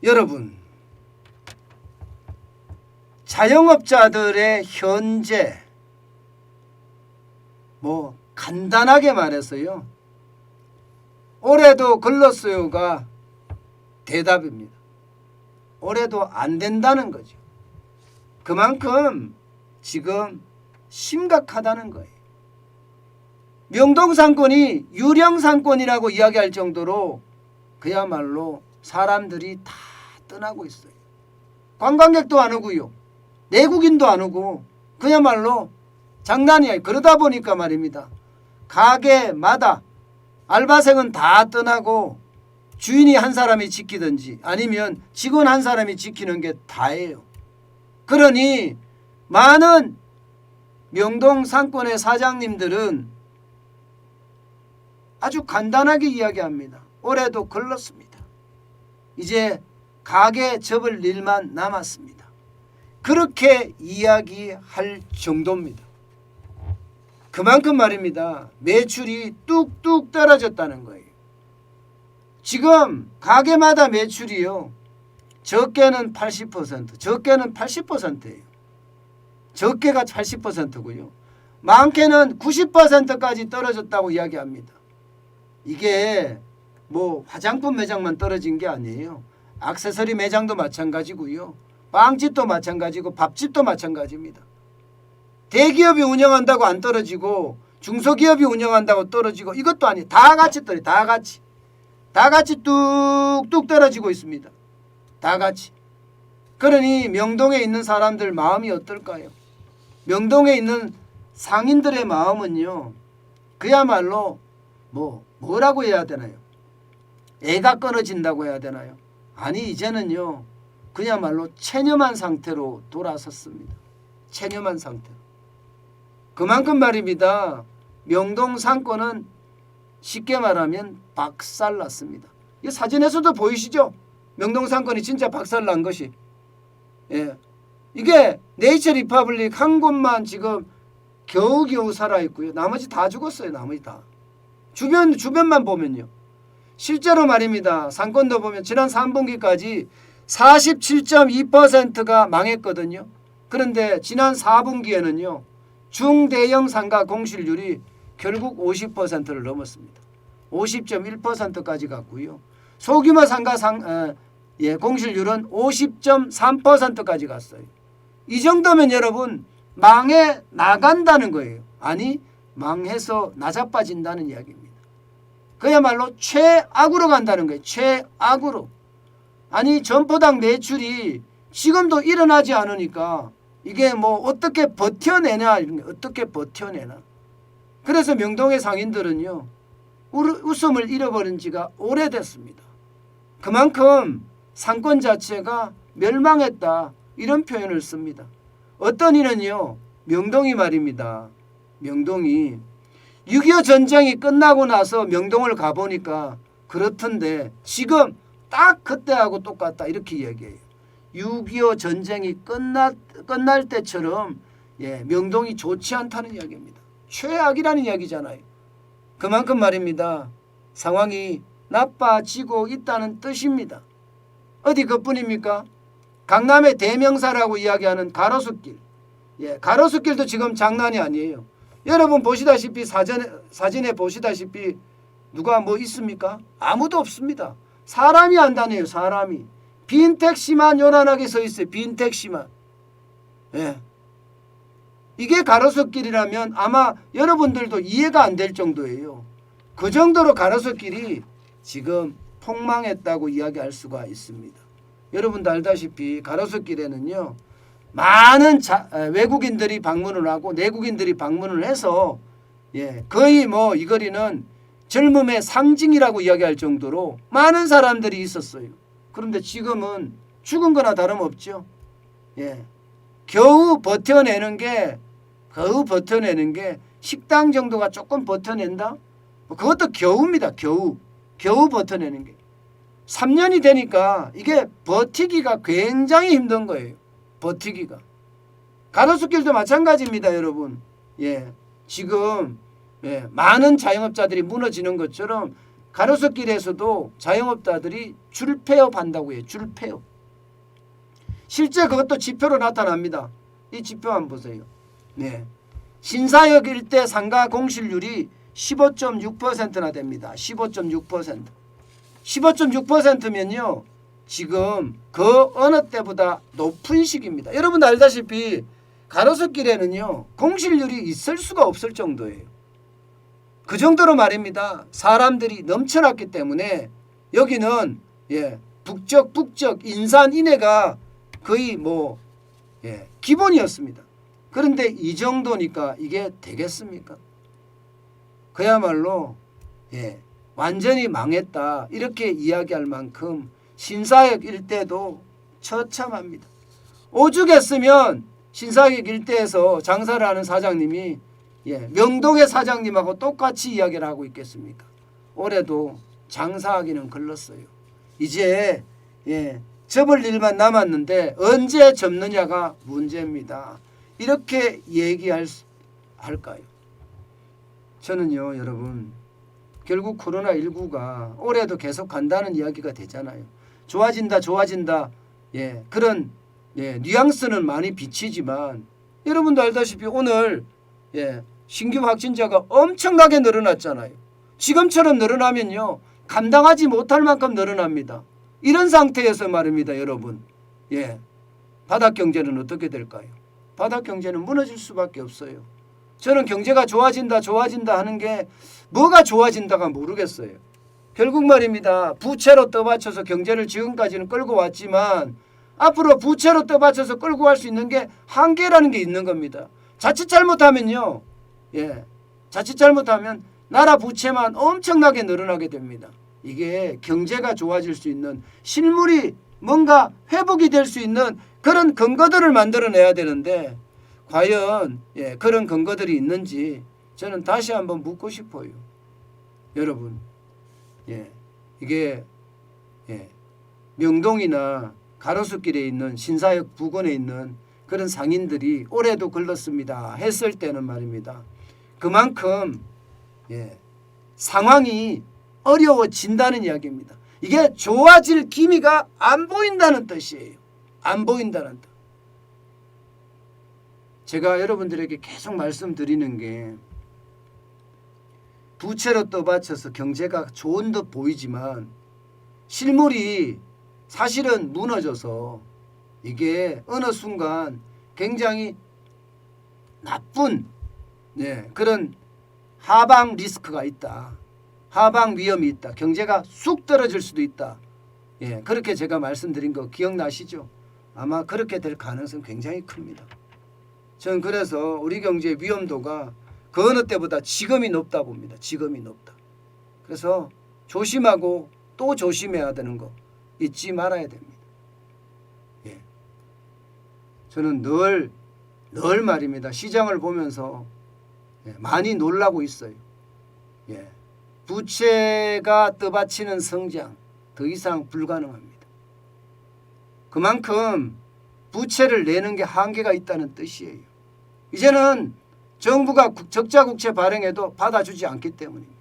여러분, 자영업자들의 현재 간단하게 말해서요, 올해도 걸렀어요가 대답입니다. 올해도 안 된다는 거죠. 그만큼 지금 심각하다는 거예요. 명동상권이 유령상권이라고 이야기할 정도로 그야말로 사람들이 다 떠나고 있어요. 관광객도 안 오고요, 내국인도 안 오고, 그야말로 장난이 아니에요. 그러다 보니까 말입니다, 가게마다 알바생은 다 떠나고 주인이 한 사람이 지키든지 아니면 직원 한 사람이 지키는 게 다예요. 그러니 많은 명동상권의 사장님들은 아주 간단하게 이야기합니다. 올해도 걸렀습니다. 이제 가게 접을 일만 남았습니다. 그렇게 이야기할 정도입니다. 그만큼 말입니다, 매출이 뚝뚝 떨어졌다는 거예요. 지금 가게마다 매출이요, 적게는 80%, 적게는 80%예요. 적게가 80%고요. 많게는 90%까지 떨어졌다고 이야기합니다. 이게 화장품 매장만 떨어진 게 아니에요. 액세서리 매장도 마찬가지고요, 빵집도 마찬가지고 밥집도 마찬가지입니다. 대기업이 운영한다고 안 떨어지고 중소기업이 운영한다고 떨어지고 이것도 아니에요. 다 같이 떨어져요. 다 같이 뚝뚝 떨어지고 있습니다. 다 같이. 그러니 명동에 있는 사람들 마음이 어떨까요? 명동에 있는 상인들의 마음은요, 그야말로 뭐라고 해야 되나요? 애가 끊어진다고 해야 되나요? 아니, 이제는요, 그야말로 체념한 상태로 돌아섰습니다. 체념한 상태로. 그만큼 말입니다, 명동 상권은 쉽게 말하면 박살났습니다. 이 사진에서도 보이시죠? 명동 상권이 진짜 박살난 것이. 예. 이게 네이처 리퍼블릭 한 곳만 지금 겨우겨우 살아있고요. 나머지 다 죽었어요. 나머지 다. 주변만 보면요. 실제로 말입니다, 상권도 보면 지난 3분기까지 47.2%가 망했거든요. 그런데 지난 4분기에는요, 중대형 상가 공실률이 결국 50%를 넘었습니다. 50.1%까지 갔고요. 소규모 상가 공실률은 50.3%까지 갔어요. 이 정도면 여러분 망해 나간다는 거예요. 아니, 망해서 나자빠진다는 이야기입니다. 그야말로 최악으로 간다는 거예요. 최악으로. 아니, 점포당 매출이 지금도 일어나지 않으니까 이게 어떻게 버텨내냐, 어떻게 버텨내나. 그래서 명동의 상인들은요, 웃음을 잃어버린 지가 오래됐습니다. 그만큼 상권 자체가 멸망했다, 이런 표현을 씁니다. 어떤 이는요, 명동이 말입니다, 명동이 6.25 전쟁이 끝나고 나서 명동을 가보니까 그렇던데 지금 딱 그때하고 똑같다, 이렇게 이야기해요. 6.25 전쟁이 끝날 때처럼 명동이 좋지 않다는 이야기입니다. 최악이라는 이야기잖아요. 그만큼 말입니다, 상황이 나빠지고 있다는 뜻입니다. 어디 그뿐입니까? 강남의 대명사라고 이야기하는 가로수길. 가로수길도 지금 장난이 아니에요. 여러분 보시다시피 사진에 보시다시피 누가 있습니까? 아무도 없습니다. 사람이 안 다녀요. 사람이. 빈 택시만 요란하게 서 있어요. 빈 택시만. 이게 가로수길이라면 아마 여러분들도 이해가 안 될 정도예요. 그 정도로 가로수길이 지금 폭망했다고 이야기할 수가 있습니다. 여러분도 알다시피 가로수길에는요, 많은 외국인들이 방문을 하고 내국인들이 방문을 해서 거의 이 거리는 젊음의 상징이라고 이야기할 정도로 많은 사람들이 있었어요. 그런데 지금은 죽은 거나 다름없죠. 겨우 버텨내는 게 식당 정도가 조금 버텨낸다? 그것도 겨우입니다. 겨우 버텨내는 게. 3년이 되니까 이게 버티기가 굉장히 힘든 거예요. 버티기가. 가로수길도 마찬가지입니다, 여러분. 지금 많은 자영업자들이 무너지는 것처럼 가로수길에서도 자영업자들이 줄폐업한다고 해요. 줄폐업. 실제 그것도 지표로 나타납니다. 이 지표 한번 보세요. 네. 신사역 일대 상가 공실률이 15.6%나 됩니다. 15.6%. 15.6%면요. 지금 그 어느 때보다 높은 시기입니다. 여러분 알다시피 가로수길에는요. 공실률이 있을 수가 없을 정도예요. 그 정도로 말입니다. 사람들이 넘쳐났기 때문에 여기는 북적 인산 인해가 거의 기본이었습니다. 그런데 이 정도니까 이게 되겠습니까? 그야말로 완전히 망했다 이렇게 이야기할 만큼 신사역 일대도 처참합니다. 오죽했으면 신사역 일대에서 장사를 하는 사장님이 명동의 사장님하고 똑같이 이야기를 하고 있겠습니까? 올해도 장사하기는 걸렀어요. 이제 접을 일만 남았는데 언제 접느냐가 문제입니다. 이렇게 할까요? 저는요 여러분 결국 코로나19가 올해도 계속 간다는 이야기가 되잖아요. 좋아진다 그런 뉘앙스는 많이 비치지만 여러분도 알다시피 오늘 신규 확진자가 엄청나게 늘어났잖아요. 지금처럼 늘어나면요 감당하지 못할 만큼 늘어납니다. 이런 상태에서 말입니다. 여러분 바닥경제는 어떻게 될까요? 바닥경제는 무너질 수밖에 없어요. 저는 경제가 좋아진다 하는 게 뭐가 좋아진다가 모르겠어요. 결국 말입니다. 부채로 떠받쳐서 경제를 지금까지는 끌고 왔지만 앞으로 부채로 떠받쳐서 끌고 갈 수 있는 게 한계라는 게 있는 겁니다. 자칫 잘못하면요. 자칫 잘못하면 나라 부채만 엄청나게 늘어나게 됩니다. 이게 경제가 좋아질 수 있는 실물이 뭔가 회복이 될 수 있는 그런 근거들을 만들어내야 되는데 과연 그런 근거들이 있는지 저는 다시 한번 묻고 싶어요. 여러분 이게 명동이나 가로수길에 있는 신사역 부근에 있는 그런 상인들이 올해도 걸렸습니다 했을 때는 말입니다. 그만큼 상황이 어려워진다는 이야기입니다. 이게 좋아질 기미가 안 보인다는 뜻이에요. 안 보인다는 뜻. 제가 여러분들에게 계속 말씀드리는 게 부채로 떠받쳐서 경제가 좋은 듯 보이지만 실물이 사실은 무너져서 이게 어느 순간 굉장히 나쁜 그런 하방 리스크가 있다. 하방 위험이 있다. 경제가 쑥 떨어질 수도 있다. 그렇게 제가 말씀드린 거 기억나시죠? 아마 그렇게 될 가능성이 굉장히 큽니다. 저는 그래서 우리 경제의 위험도가 그 어느 때보다 지금이 높다 봅니다. 지금이 높다. 그래서 조심하고 또 조심해야 되는 거 잊지 말아야 됩니다. 저는 늘 말입니다. 시장을 보면서 많이 놀라고 있어요. 부채가 떠받치는 성장 더 이상 불가능합니다. 그만큼 부채를 내는 게 한계가 있다는 뜻이에요. 이제는 정부가 적자 국채 발행해도 받아주지 않기 때문입니다.